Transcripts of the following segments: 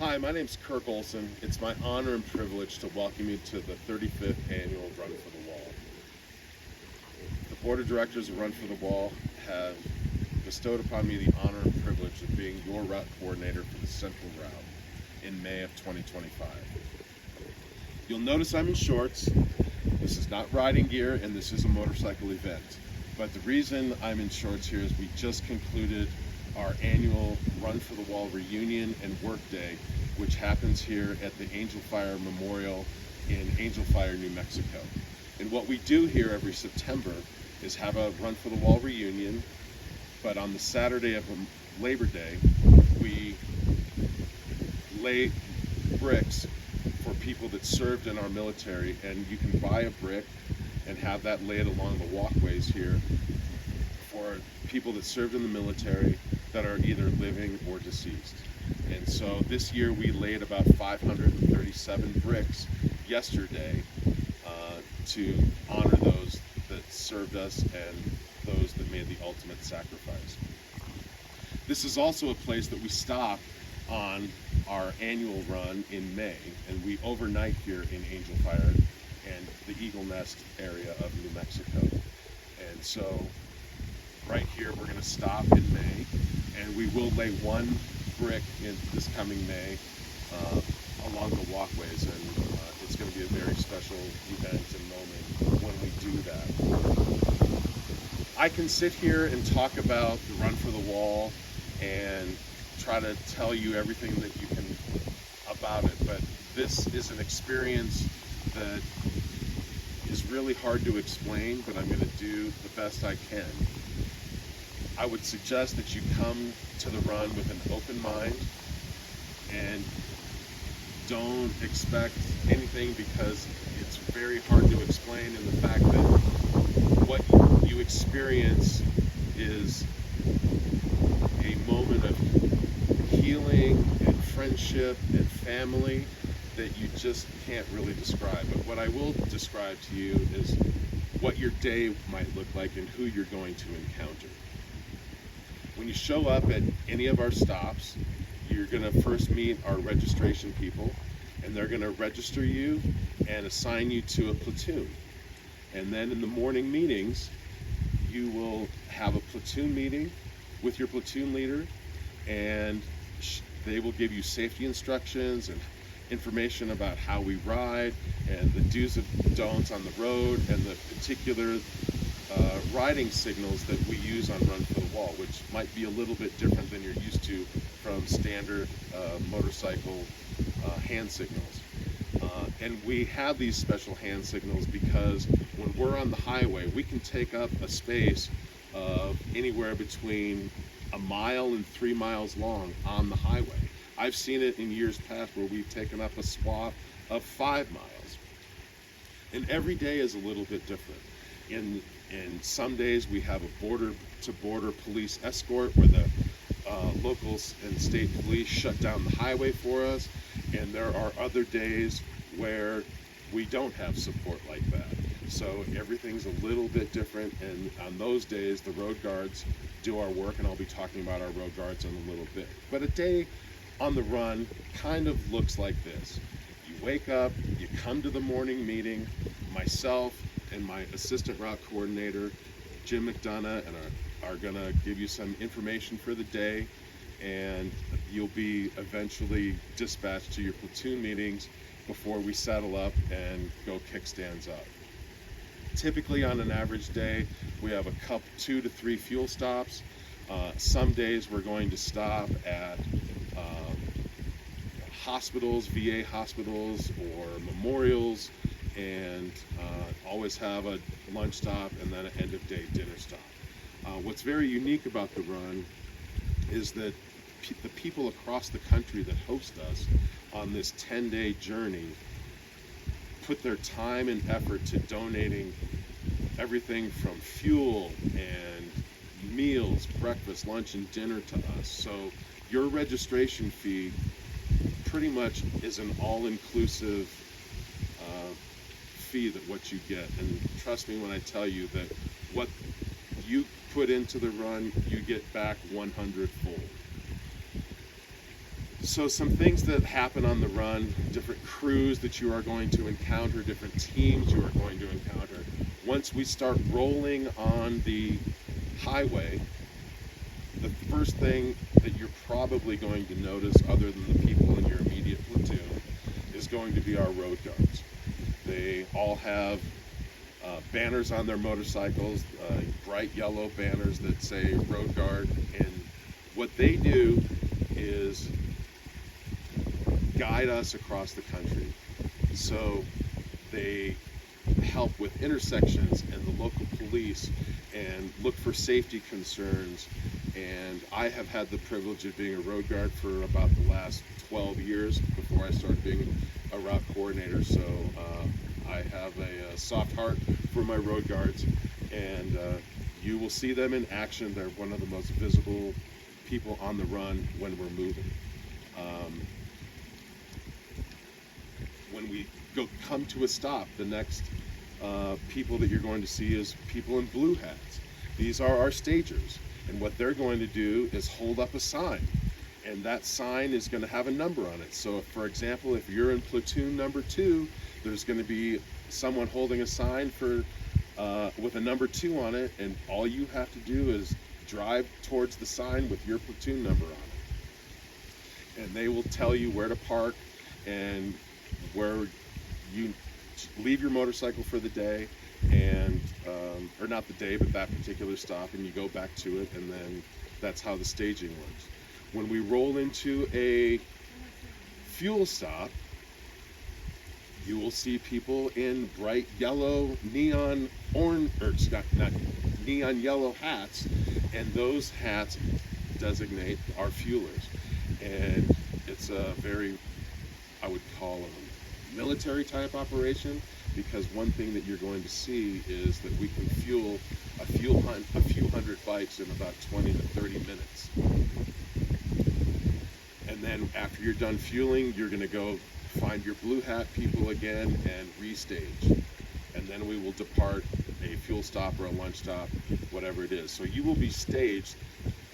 Hi, my name's Kirk Olson. It's my honor and privilege to welcome you to the 35th annual Run for the Wall. The board of directors of Run for the Wall have bestowed upon me the honor and privilege of being your route coordinator for the Central Route in May of 2025. You'll notice I'm in shorts. This is not riding gear and this is a motorcycle event. But the reason I'm in shorts here is we just concluded our annual Run for the Wall reunion and work day, which happens here at the Angel Fire Memorial in Angel Fire, New Mexico. And what we do here every September is have a Run for the Wall reunion, but on the Saturday of Labor Day, we lay bricks for people that served in our military, and you can buy a brick and have that laid along the walkways here for people that served in the military that are either living or deceased. And so this year we laid about 537 bricks yesterday to honor those that served us and those that made the ultimate sacrifice. This is also a place that we stop on our annual run in May, and we overnight here in Angel Fire and the Eagle Nest area of New Mexico. And so right here we're going to stop in May, and we will lay one brick in this coming May along the walkways, and it's going to be a very special event and moment when we do that. I can sit here and talk about the Run for the Wall and try to tell you everything that you can about it, but this is an experience that is really hard to explain, but I'm going to do the best I can. I would suggest that you come to the run with an open mind and don't expect anything, because it's very hard to explain, and the fact that what you experience is a moment of healing and friendship and family that you just can't really describe. But what I will describe to you is what your day might look like and who you're going to encounter. When you show up at any of our stops, you're going to first meet our registration people, and they're going to register you and assign you to a platoon. And then in the morning meetings, you will have a platoon meeting with your platoon leader, and they will give you safety instructions and information about how we ride and the do's and don'ts on the road and the particular riding signals that we use on Run for the Wall, which might be a little bit different than you're used to from standard motorcycle hand signals. And we have these special hand signals because when we're on the highway, we can take up a space of anywhere between a mile and 3 miles long on the highway. I've seen it in years past where we've taken up a swath of 5 miles. And every day is a little bit different. In some days we have a border-to-border police escort where the locals and state police shut down the highway for us, and there are other days where we don't have support like that. So everything's a little bit different, and on those days the road guards do our work, and I'll be talking about our road guards in a little bit. But a day on the run kind of looks like this. You wake up, you come to the morning meeting, myself and my assistant route coordinator, Jim McDonough, and are going to give you some information for the day, and you'll be eventually dispatched to your platoon meetings before we settle up and go kickstands up. Typically on an average day, we have 2 to 3 fuel stops. Some days we're going to stop at hospitals, VA hospitals, or memorials, and always have a lunch stop and then an end-of-day dinner stop. What's very unique about the run is that the people across the country that host us on this 10-day journey put their time and effort to donating everything from fuel and meals, breakfast, lunch, and dinner to us. So your registration fee pretty much is an all-inclusive fee that what you get. And trust me when I tell you that what you put into the run, you get back 100-fold. So some things that happen on the run, different crews that you are going to encounter, different teams you are going to encounter. Once we start rolling on the highway, the first thing that you're probably going to notice, other than the people in your immediate platoon, is going to be our road guards. They all have banners on their motorcycles, bright yellow banners that say road guard, and what they do is guide us across the country. So they help with intersections and the local police and look for safety concerns. And I have had the privilege of being a road guard for about the last 12 years before I started being a route coordinator. So I have a soft heart for my road guards, and you will see them in action. They're one of the most visible people on the run when we're moving. When we come to a stop, the next people that you're going to see is people in blue hats. These are our stagers, and what they're going to do is hold up a sign, and that sign is going to have a number on it. So for example, if you're in platoon number 2, there's going to be someone holding a sign for with a number 2 on it, and all you have to do is drive towards the sign with your platoon number on it, and they will tell you where to park and where you leave your motorcycle for the day, and or not the day, but that particular stop, and you go back to it, and then that's how the staging works. When we roll into a fuel stop, you will see people in bright yellow, neon orange, or not neon yellow hats, and those hats designate our fuelers. And it's a very, I would call a military type operation, because one thing that you're going to see is that we can fuel a few hundred bikes in about 20 to 30 minutes. And then after you're done fueling, you're going to go find your blue hat people again and restage. And then we will depart a fuel stop or a lunch stop, whatever it is. So you will be staged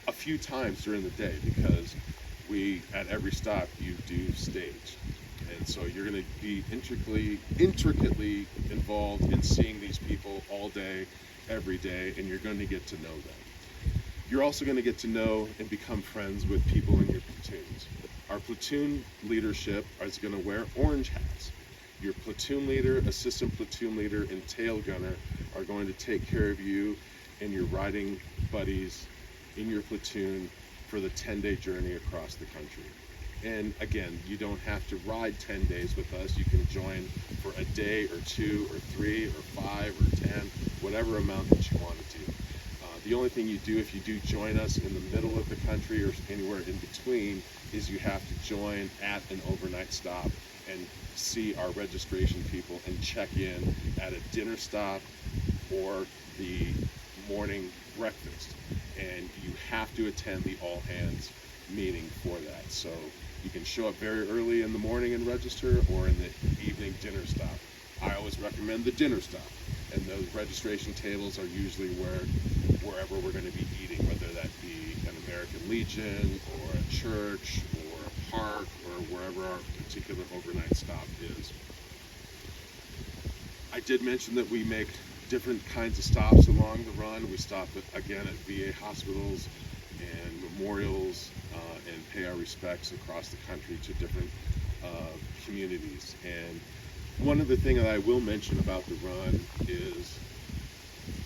a few times during the day, because at every stop you do stage. And so you're going to be intricately involved in seeing these people all day, every day, and you're going to get to know them. You're also going to get to know and become friends with people in your platoons. Our platoon leadership is going to wear orange hats. Your platoon leader, assistant platoon leader, and tail gunner are going to take care of you and your riding buddies in your platoon for the 10-day journey across the country. And again, you don't have to ride 10 days with us. You can join for a day or 2 or 3 or 5 or 10, whatever amount that you want to do. The only thing you do if you do join us in the middle of the country or anywhere in between is you have to join at an overnight stop and see our registration people and check in at a dinner stop or the morning breakfast. And you have to attend the all hands meeting for that. So you can show up very early in the morning and register, or in the evening dinner stop. I always recommend the dinner stop, and those registration tables are usually wherever we're going to be eating, whether that be an American Legion or a church or a park or wherever our particular overnight stop is. I did mention that we make different kinds of stops along the run. We stop again at VA hospitals and memorials, and pay our respects across the country to different communities. And one of the things that I will mention about the run is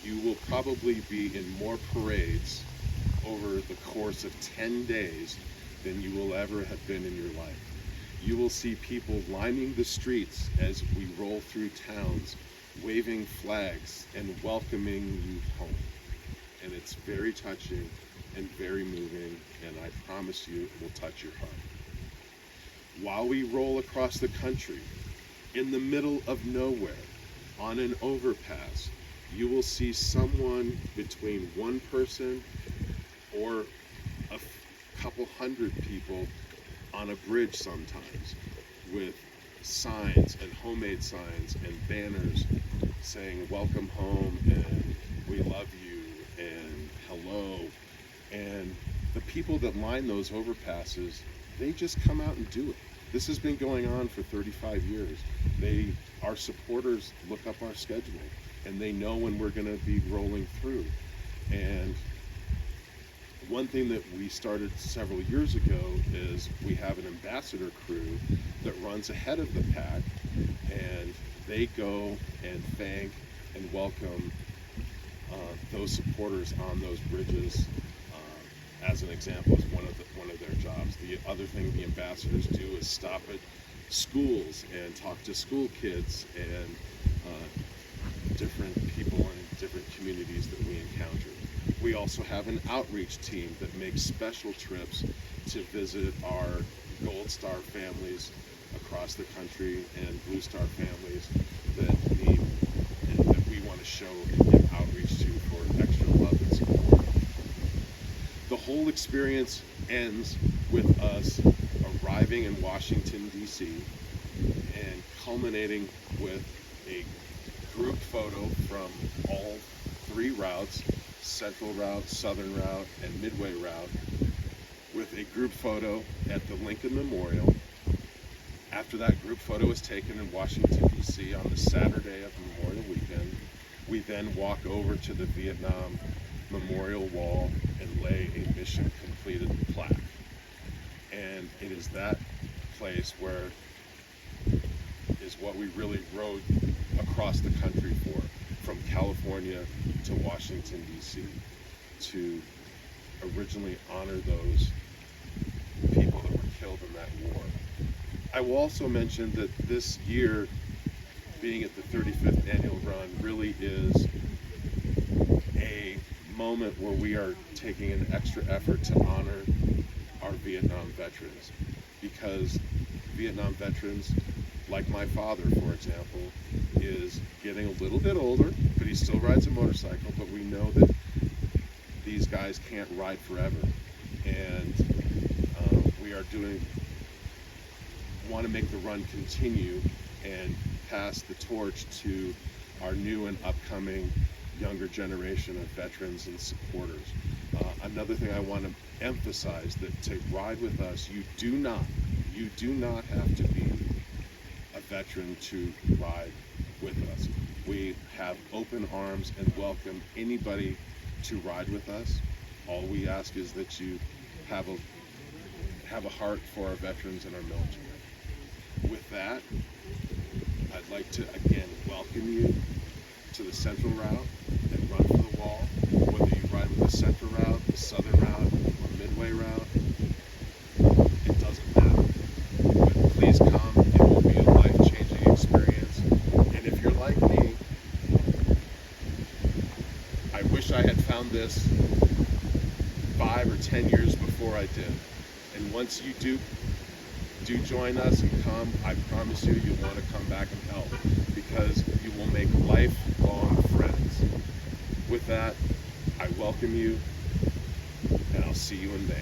you will probably be in more parades over the course of 10 days than you will ever have been in your life. You will see people lining the streets as we roll through towns, waving flags and welcoming you home. And it's very touching and very moving, and I promise you it will touch your heart. While we roll across the country, in the middle of nowhere, on an overpass, you will see someone between one person or a couple hundred people on a bridge sometimes, with signs and homemade signs and banners saying welcome home and we love you and hello. And the people that line those overpasses they just come out and do it. This has been going on for 35 years. Our supporters look up our schedule, and they know when we're going to be rolling through. And one thing that we started several years ago is we have an ambassador crew that runs ahead of the pack, and they go and thank and welcome those supporters on those bridges. As an example, is one of their jobs. The other thing the ambassadors do is stop at schools and talk to school kids and different people in different communities that we encounter. We also have an outreach team that makes special trips to visit our Gold Star families across the country and Blue Star families that need and that we want to show and give outreach to for extra love and support. The whole experience ends with us arriving in Washington, D.C. and culminating with a group photo from all three routes, Central Route, Southern Route, and Midway Route, with a group photo at the Lincoln Memorial. After that group photo is taken in Washington, D.C. on the Saturday of Memorial Weekend, we then walk over to the Vietnam Memorial Wall and lay a mission completed plaque. And it is that place where is what we really rode across the country for, from California to Washington, D.C., to originally honor those people that were killed in that war. I will also mention that this year, being at the 35th annual run, really is a moment where we are taking an extra effort to honor our Vietnam veterans, because Vietnam veterans, like my father, for example, is getting a little bit older, but he still rides a motorcycle. But we know that these guys can't ride forever, and we are want to make the run continue and pass the torch to our new and upcoming younger generation of veterans and supporters. Another thing I want to emphasize, that to ride with us, you do not have to be a veteran to ride with us. We have open arms and welcome anybody to ride with us. All we ask is that you have a heart for our veterans and our military. With that, I'd like to again welcome you to the Central Route and Run for the Wall. Whether you ride with the Central Route, the Southern Route, or Midway Route, it doesn't matter. But please come. It will be a life-changing experience. And if you're like me, I wish I had found this 5 or 10 years before I did. And once you do join us and come, I promise you'll want to come back and help, because you will make lifelong friends. With that, I welcome you, and I'll see you in May.